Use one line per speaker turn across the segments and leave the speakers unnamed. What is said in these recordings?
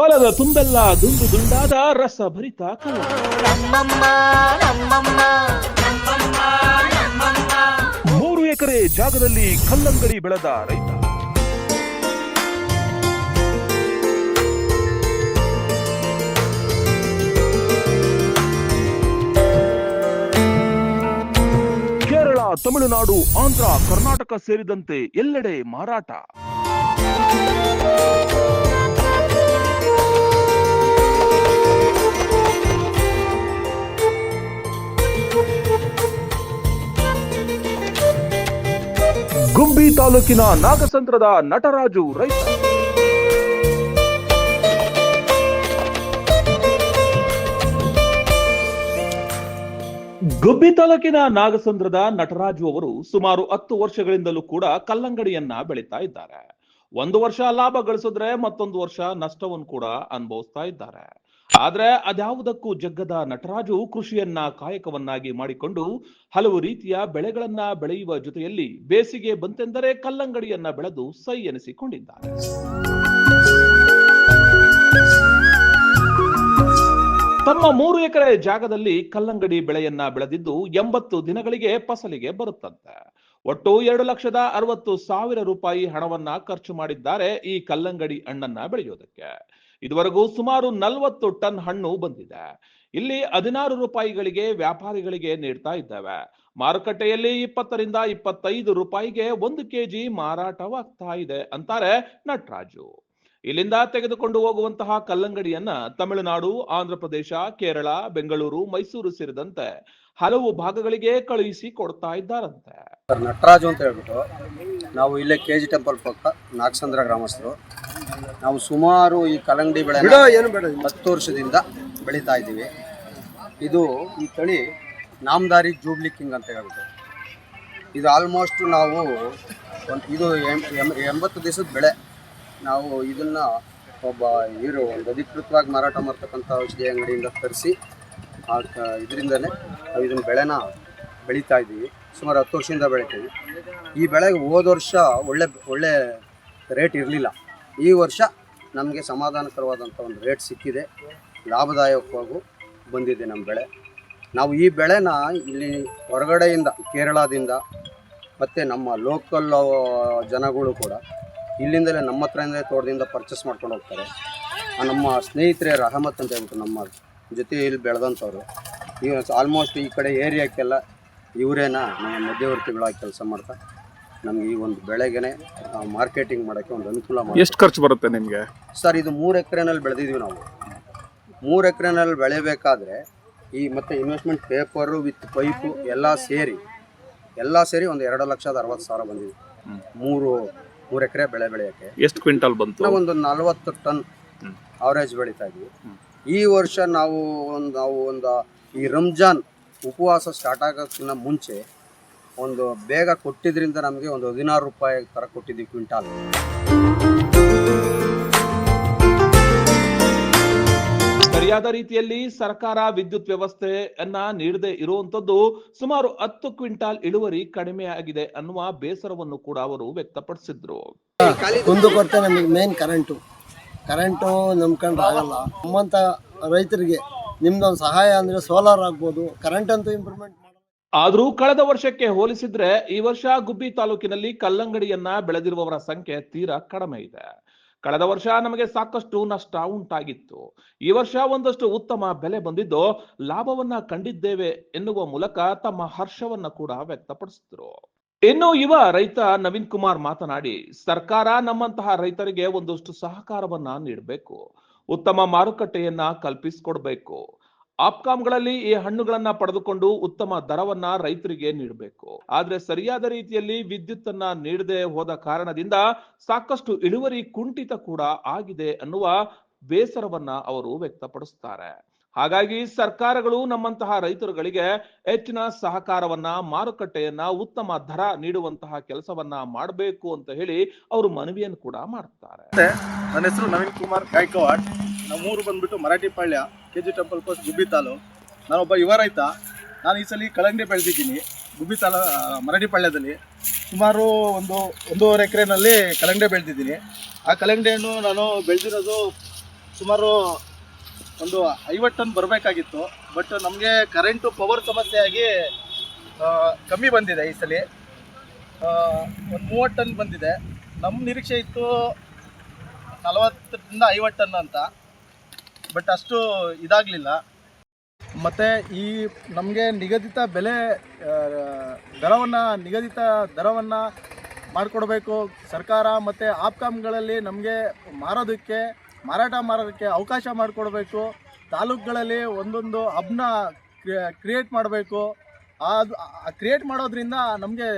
ಹೊಲದ ತುಂಬೆಲ್ಲ ದುಂಡು ದುಂಡಾದ ರಸ ಭರಿತ
ನಮ್ಮಮ್ಮ ನಮ್ಮಮ್ಮ ನಮ್ಮಮ್ಮ ನಮ್ಮಮ್ಮ
3 ಎಕರೆ ಜಾಗದಲ್ಲಿ ಕಲ್ಲಂಗಡಿ ಬೆಳೆದ ರೈತ. ಕೇರಳ, ತಮಿಳುನಾಡು, ಆಂಧ್ರ, ಕರ್ನಾಟಕ ಸೇರಿದಂತೆ ಎಲ್ಲೆಡೆ ಮಾರಾಟ. ಗುಬ್ಬಿ ತಾಲೂಕಿನ ನಾಗಸಂದ್ರದ ನಟರಾಜು ರೈತ. ಗುಬ್ಬಿ ತಾಲೂಕಿನ ನಾಗಸಂದ್ರದ ನಟರಾಜು ಅವರು ಸುಮಾರು 10 ವರ್ಷಗಳಿಂದಲೂ ಕೂಡ ಕಲ್ಲಂಗಡಿಯನ್ನ ಬೆಳೀತಾ ಇದ್ದಾರೆ. ಒಂದು ವರ್ಷ ಲಾಭ ಗಳಿಸಿದ್ರೆ ಮತ್ತೊಂದು ವರ್ಷ ನಷ್ಟವನ್ನು ಕೂಡ ಅನುಭವಿಸ್ತಾ ಇದ್ದಾರೆ. ಆದ್ರೆ ಅದ್ಯಾವುದಕ್ಕೂ ಜಗ್ಗದ ನಟರಾಜು ಕೃಷಿಯನ್ನ ಕಾಯಕವನ್ನಾಗಿ ಮಾಡಿಕೊಂಡು ಹಲವು ರೀತಿಯ ಬೆಳೆಗಳನ್ನ ಬೆಳೆಯುವ ಜೊತೆಯಲ್ಲಿ ಬೇಸಿಗೆ ಬಂತೆಂದರೆ ಕಲ್ಲಂಗಡಿಯನ್ನ ಬೆಳೆದು ಸೈ ಎನಿಸಿಕೊಂಡಿದ್ದಾರೆ. ತಮ್ಮ 3 ಎಕರೆ ಜಾಗದಲ್ಲಿ ಕಲ್ಲಂಗಡಿ ಬೆಳೆಯನ್ನ ಬೆಳೆದಿದ್ದು 80 ದಿನಗಳಿಗೆ ಫಸಲಿಗೆ ಬರುತ್ತಂತೆ. ಒಟ್ಟು 2,60,000 ರೂಪಾಯಿ ಹಣವನ್ನ ಖರ್ಚು ಮಾಡಿದ್ದಾರೆ ಈ ಕಲ್ಲಂಗಡಿ ಹಣ್ಣನ್ನ ಬೆಳೆಯೋದಕ್ಕೆ. ಇದುವರೆಗೂ ಸುಮಾರು 40 ಟನ್ ಹಣ್ಣು ಬಂದಿದೆ. ಇಲ್ಲಿ 16 ರೂಪಾಯಿಗಳಿಗೆ ವ್ಯಾಪಾರಿಗಳಿಗೆ ನೀಡ್ತಾ ಇದ್ದೇವೆ. ಮಾರುಕಟ್ಟೆಯಲ್ಲಿ 20 ರಿಂದ 25 ರೂಪಾಯಿಗೆ 1 ಕೆಜಿ ಮಾರಾಟವಾಗ್ತಾ ಇದೆ ಅಂತಾರೆ ನಟರಾಜು. ಇಲ್ಲಿಂದ ತೆಗೆದುಕೊಂಡು ಹೋಗುವಂತಹ ಕಲ್ಲಂಗಡಿಯನ್ನ ತಮಿಳುನಾಡು, ಆಂಧ್ರ ಪ್ರದೇಶ, ಕೇರಳ, ಬೆಂಗಳೂರು, ಮೈಸೂರು ಸೇರಿದಂತೆ ಹಲವು ಭಾಗಗಳಿಗೆ ಕಳುಹಿಸಿ ಕೊಡ್ತಾ ಇದ್ದಾರಂತೆ.
ನಟರಾಜು ಅಂತ ಹೇಳ್ಬಿಟ್ಟು ನಾವು ಇಲ್ಲೇ ಕೆಜಿ ಟೆಂಪಲ್ ಪಕ್ಕ ನಾಗಸಂದ್ರ ಗ್ರಾಮಸ್ಥರು. ನಾವು ಸುಮಾರು ಈ ಕಲ್ಲಂಗಡಿ ಬೆಳೆ 10 ವರ್ಷದಿಂದ ಬೆಳೀತಾ ಇದ್ದೀವಿ. ಇದು ಈ ತಳಿ ನಾಮದಾರಿ ಜೂಬ್ಲಿ ಕಿಂಗ್ ಅಂತ ಹೇಳ್ಬಿಟ್ಟು ಇದು ಆಲ್ಮೋಸ್ಟ್ ನಾವು ಇದು 80 ದಿವಸದ ಬೆಳೆ. ನಾವು ಇದನ್ನು ಒಂದು ಅಧಿಕೃತವಾಗಿ ಮಾರಾಟ ಮಾಡ್ತಕ್ಕಂಥ ಔಷಧಿ ಅಂಗಡಿಯಿಂದ ತರಿಸಿ ಇದರಿಂದಲೇ ನಾವು ಇದನ್ನು ಬೆಳೆನ ಬೆಳೀತಾ ಇದ್ದೀವಿ. ಸುಮಾರು 10 ವರ್ಷದಿಂದ ಬೆಳಿತೀವಿ. ಈ ಬೆಳೆಗೆ ಹೋದ ವರ್ಷ ಒಳ್ಳೆ ರೇಟ್ ಇರಲಿಲ್ಲ. ಈ ವರ್ಷ ನಮಗೆ ಸಮಾಧಾನಕರವಾದಂಥ ಒಂದು ರೇಟ್ ಸಿಕ್ಕಿದೆ. ಲಾಭದಾಯಕವಾಗೂ ಬಂದಿದೆ ನಮ್ಮ ಬೆಳೆ. ನಾವು ಈ ಬೆಳೆನ ಇಲ್ಲಿ ಹೊರಗಡೆಯಿಂದ, ಕೇರಳದಿಂದ ಮತ್ತು ನಮ್ಮ ಲೋಕಲ್ ಜನಗಳು ಕೂಡ ಇಲ್ಲಿಂದಲೇ ನಮ್ಮ ಹತ್ರದಿಂದಲೇ ತೋಟದಿಂದ ಪರ್ಚೇಸ್ ಮಾಡ್ಕೊಂಡು ಹೋಗ್ತಾರೆ. ನಮ್ಮ ಸ್ನೇಹಿತರೇ ರಹಮತ್ ಅಂತ ಹೇಳ್ಬಿಟ್ಟು ನಮ್ಮ ಜೊತೆ ಇಲ್ಲಿ ಬೆಳೆದಂಥವ್ರು. ಈಗ ಆಲ್ಮೋಸ್ಟ್ ಈ ಕಡೆ ಏರಿಯಾಕ್ಕೆಲ್ಲ ಇವರೇನ ನಮ್ಮ ಮಧ್ಯವರ್ತಿಗಳಾಗಿ ಕೆಲಸ ಮಾಡ್ತಾ ನಮ್ಗೆ ಈ ಒಂದು ಬೆಳೆಗೆ ಮಾರ್ಕೆಟಿಂಗ್ ಮಾಡೋಕ್ಕೆ ಒಂದು ಅನುಕೂಲ ಮಾಡಿ.
ಎಷ್ಟು ಖರ್ಚು ಬರುತ್ತೆ ನಿಮಗೆ
ಸರ್? ಇದು 3 ಎಕರೆನಲ್ಲಿ ಬೆಳೆದಿದ್ದೀವಿ ನಾವು. 3 ಎಕರೆನಲ್ಲಿ ಬೆಳೆಯಬೇಕಾದ್ರೆ ಈ ಮತ್ತು ಇನ್ವೆಸ್ಟ್ಮೆಂಟ್ ಪೇಪರು ವಿತ್ ಪೈಪು ಎಲ್ಲ ಸೇರಿ ಒಂದು 2,60,000 ಬಂದಿದೆ. 3 ಎಕರೆ ಬೆಳೆ ಬೆಳೆಯೋಕ್ಕೆ.
ಎಷ್ಟು ಕ್ವಿಂಟಲ್ ಬಂತು?
ನಾವು ಒಂದು 40 ಟನ್ ಅವರೇಜ್ ಬೆಳೀತಾ ಇದ್ವಿ. ಈ ವರ್ಷ ನಾವು ಒಂದು ಈ ರಂಜಾನ್ ಉಪವಾಸ ಸ್ಟಾರ್ಟ್ ಆಗೋಕ್ಕಿಂತ ಮುಂಚೆ ಒಂದು ಬೇಗ ಕೊಟ್ಟಿದ್ರಿಂದ ನಮಗೆ ಒಂದು 16 ರೂಪಾಯಿ ಥರ ಕೊಟ್ಟಿದ್ದೀವಿ ಕ್ವಿಂಟಾಲ್.
ಸರಿಯಾದ ರೀತಿಯಲ್ಲಿ ಸರ್ಕಾರ ವಿದ್ಯುತ್ ವ್ಯವಸ್ಥೆಯನ್ನ ನೀಡದೆ ಇರುವಂತದ್ದು ಸುಮಾರು 10 ಕ್ವಿಂಟಾಲ್ ಇಳುವರಿ ಕಡಿಮೆ ಆಗಿದೆ ಅನ್ನುವ ಬೇಸರವನ್ನು ಕೂಡ ಅವರು ವ್ಯಕ್ತಪಡಿಸಿದ್ರು.
ಕುಂದುಕೊರತೆ ನಮಗೆ ಮೇನ್ ಕರೆಂಟು ನಂಬ್ಕೊಂಡ್ರೆ ಆಗಲ್ಲ. ನಮ್ಮಂತ ರೈತರಿಗೆ ನಿಮ್ದೊಂದು ಸಹಾಯ ಅಂದ್ರೆ ಸೋಲಾರ್ ಆಗ್ಬೋದು. ಕರೆಂಟ್ ಅಂತೂ ಇಂಪ್ರೂವ್ಮೆಂಟ್
ಆದ್ರೂ ಕಳೆದ ವರ್ಷಕ್ಕೆ ಹೋಲಿಸಿದ್ರೆ ಈ ವರ್ಷ ಗುಬ್ಬಿ ತಾಲೂಕಿನಲ್ಲಿ ಕಲ್ಲಂಗಡಿಯನ್ನ ಬೆಳೆದಿರುವವರ ಸಂಖ್ಯೆ ತೀರಾ ಕಡಿಮೆ ಇದೆ. ಕಳೆದ ವರ್ಷ ನಮಗೆ ಸಾಕಷ್ಟು ನಷ್ಟ ಉಂಟಾಗಿತ್ತು. ಈ ವರ್ಷ ಒಂದಷ್ಟು ಉತ್ತಮ ಬೆಲೆ ಬಂದಿದ್ದು ಲಾಭವನ್ನ ಕಂಡಿದ್ದೇವೆ ಎನ್ನುವ ಮೂಲಕ ತಮ್ಮ ಹರ್ಷವನ್ನ ಕೂಡ ವ್ಯಕ್ತಪಡಿಸಿದ್ರು. ಇನ್ನು ಯುವ ರೈತ ನವೀನ್ ಕುಮಾರ್ ಮಾತನಾಡಿ, ಸರ್ಕಾರ ನಮ್ಮಂತಹ ರೈತರಿಗೆ ಒಂದಷ್ಟು ಸಹಕಾರವನ್ನ ನೀಡಬೇಕು, ಉತ್ತಮ ಮಾರುಕಟ್ಟೆಯನ್ನ ಕಲ್ಪಿಸಿಕೊಡ್ಬೇಕು. ಆಪ್ಕಾಮ್ಗಳಲ್ಲಿ ಈ ಹಣ್ಣುಗಳನ್ನ ಪಡೆದುಕೊಂಡು ಉತ್ತಮ ದರವನ್ನ ರೈತರಿಗೆ ನೀಡಬೇಕು. ಆದ್ರೆ ಸರಿಯಾದ ರೀತಿಯಲ್ಲಿ ವಿದ್ಯುತ್ ಅನ್ನ ನೀಡದೆ ಹೋದ ಕಾರಣದಿಂದ ಸಾಕಷ್ಟು ಇಳುವರಿ ಕುಂಠಿತ ಕೂಡ ಆಗಿದೆ ಅನ್ನುವ ಬೇಸರವನ್ನ ಅವರು ವ್ಯಕ್ತಪಡಿಸುತ್ತಾರೆ. ಹಾಗಾಗಿ ಸರ್ಕಾರಗಳು ನಮ್ಮಂತಹ ರೈತರುಗಳಿಗೆ ಹೆಚ್ಚಿನ ಸಹಕಾರವನ್ನ, ಮಾರುಕಟ್ಟೆಯನ್ನ, ಉತ್ತಮ ದರ ನೀಡುವಂತಹ ಕೆಲಸವನ್ನ ಮಾಡಬೇಕು ಅಂತ ಹೇಳಿ ಅವರು ಮನವಿಯನ್ನು ಕೂಡ ಮಾಡ್ತಾರೆ.
ನನ್ನ ಹೆಸರು ನವೀನ್ ಕುಮಾರ್ ಗಾಯ್ಕವಾಡ್. ನಮ್ಮೂರು ಬಂದ್ಬಿಟ್ಟು ಮರಾಠಿಪಾಳ್ಯ, ಕೆಜಿ ಟೆಂಪಲ್ ಪೋಸ್ಟ್, ಗುಬ್ಬಿ ತಾಲೂಕು. ನಾನೊಬ್ಬ ಯುವ ರೈತ. ನಾನು ಈ ಸಲ ಕಲ್ಲಂಗಡಿ ಬೆಳೆದಿದ್ದೀನಿ ಗುಬ್ಬಿ ಮರಾಠಿಪಾಳ್ಯದಲ್ಲಿ. ಸುಮಾರು 1.5 ಎಕರೆನಲ್ಲಿ ಕಲ್ಲಂಗಡಿ ಬೆಳೆದಿದ್ದೀನಿ. ಆ ಕಲ್ಲಂಗಡಿ ಹಣ್ಣು ನಾನು ಬೆಳೆದಿರೋದು ಸುಮಾರು ಒಂದು 50 ಟನ್ ಬರಬೇಕಾಗಿತ್ತು. ಬಟ್ ನಮಗೆ ಕರೆಂಟು ಪವರ್ ಸಮಸ್ಯೆಯಾಗಿ ಕಮ್ಮಿ ಬಂದಿದೆ. ಈ ಸಲ ಒಂದು 30 ಟನ್ ಬಂದಿದೆ. ನಮ್ಮ ನಿರೀಕ್ಷೆ ಇತ್ತು 40ರಿಂದ 50 ಟನ್ ಅಂತ, ಬಟ್ ಅಷ್ಟು ಇದಾಗಲಿಲ್ಲ. ಮತ್ತು ಈ ನಮಗೆ ನಿಗದಿತ ದರವನ್ನು ಮಾಡಿಕೊಡ್ಬೇಕು ಸರ್ಕಾರ. ಮತ್ತು ಆಪ್ಕಾಮ್ಗಳಲ್ಲಿ ನಮಗೆ ಮಾರಾಟ ಮಾಡೋದಕ್ಕೆ ಅವಕಾಶ ಮಾಡಿಕೊಡ್ಬೇಕು. ತಾಲೂಕುಗಳಲ್ಲಿ ಒಂದೊಂದು ಹಬ್ನ ಕ್ರಿಯೇಟ್ ಮಾಡಬೇಕು. ಅದು ಕ್ರಿಯೇಟ್ ಮಾಡೋದ್ರಿಂದ ನಮಗೆ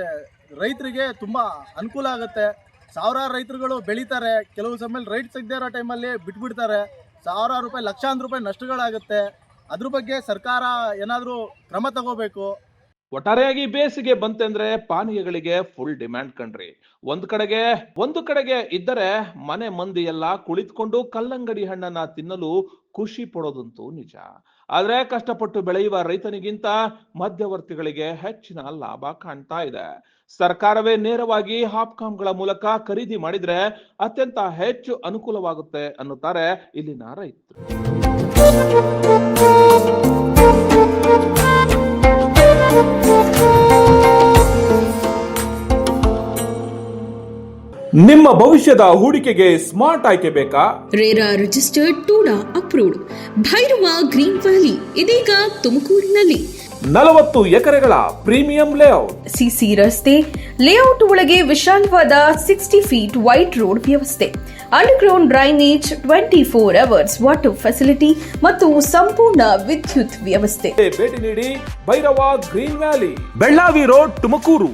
ರೈತರಿಗೆ ತುಂಬ ಅನುಕೂಲ ಆಗುತ್ತೆ. ಸಾವಿರಾರು ರೈತರುಗಳು ಬೆಳೀತಾರೆ, ಕೆಲವು ಸಮಯ ರೈಟ್ ಸಿಗದೇ ಇರೋ ಟೈಮಲ್ಲಿ ಬಿಟ್ಬಿಡ್ತಾರೆ. ಸಾವಿರಾರು ರೂಪಾಯಿ, ಲಕ್ಷಾಂತರ ರೂಪಾಯಿ ನಷ್ಟಗಳಾಗುತ್ತೆ. ಅದ್ರ ಬಗ್ಗೆ ಸರ್ಕಾರ ಏನಾದರೂ ಕ್ರಮ ತಗೋಬೇಕು.
ಒಟ್ಟಾರೆಯಾಗಿ ಬೇಸಿಗೆ ಬಂತೆಂದ್ರೆ ಪಾನೀಯಗಳಿಗೆ ಫುಲ್ ಡಿಮ್ಯಾಂಡ್ ಕಣ್ರಿ. ಒಂದು ಕಡೆಗೆ ಇದ್ದರೆ ಮನೆ ಮಂದಿ ಎಲ್ಲ ಕುಳಿತುಕೊಂಡು ಕಲ್ಲಂಗಡಿ ಹಣ್ಣನ್ನ ತಿನ್ನಲು ಖುಷಿ ಪಡೋದಂತೂ ನಿಜ. ಆದ್ರೆ ಕಷ್ಟಪಟ್ಟು ಬೆಳೆಯುವ ರೈತನಿಗಿಂತ ಮಧ್ಯವರ್ತಿಗಳಿಗೆ ಹೆಚ್ಚಿನ ಲಾಭ ಕಾಣ್ತಾ ಇದೆ. ಸರ್ಕಾರವೇ ನೇರವಾಗಿ ಹಾಪ್ಕಾಮ್ಗಳ ಮೂಲಕ ಖರೀದಿ ಮಾಡಿದ್ರೆ ಅತ್ಯಂತ ಹೆಚ್ಚು ಅನುಕೂಲವಾಗುತ್ತೆ ಅನ್ನುತ್ತಾರೆ ಇಲ್ಲಿನ ರೈತರು. ನಿಮ್ಮ ಭವಿಷ್ಯದ ಹೂಡಿಕೆಗೆ ಸ್ಮಾರ್ಟ್ ಆಯ್ಕೆ ಬೇಕಾ?
RERA registered TUDA approved Bhairava green valley ಇದೀಗ ತುಮಕೂರಿನಲ್ಲಿ
40 ಎಕರೆಗಳ ಪ್ರೀಮಿಯಂ ಲೇಔಟ್,
ಸಿಸಿ ರಸ್ತೆ, ಲೇಔಟ್ ಒಳಗೆ ವಿಶಾಲವಾದ 60 ಫೀಟ್ ವೈಡ್ ರೋಡ್ ವ್ಯವಸ್ಥೆ, underground drainage, 24 hours water facility ಮತ್ತು ಸಂಪೂರ್ಣ ವಿದ್ಯುತ್ ವ್ಯವಸ್ಥೆ.
ಭೇಟಿ ನೀಡಿ Bhairava green valley, Bellavi road, Tumakuru.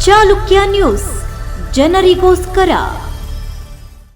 Chalukya news, ಜನರಿಗೋಸ್ಕರ.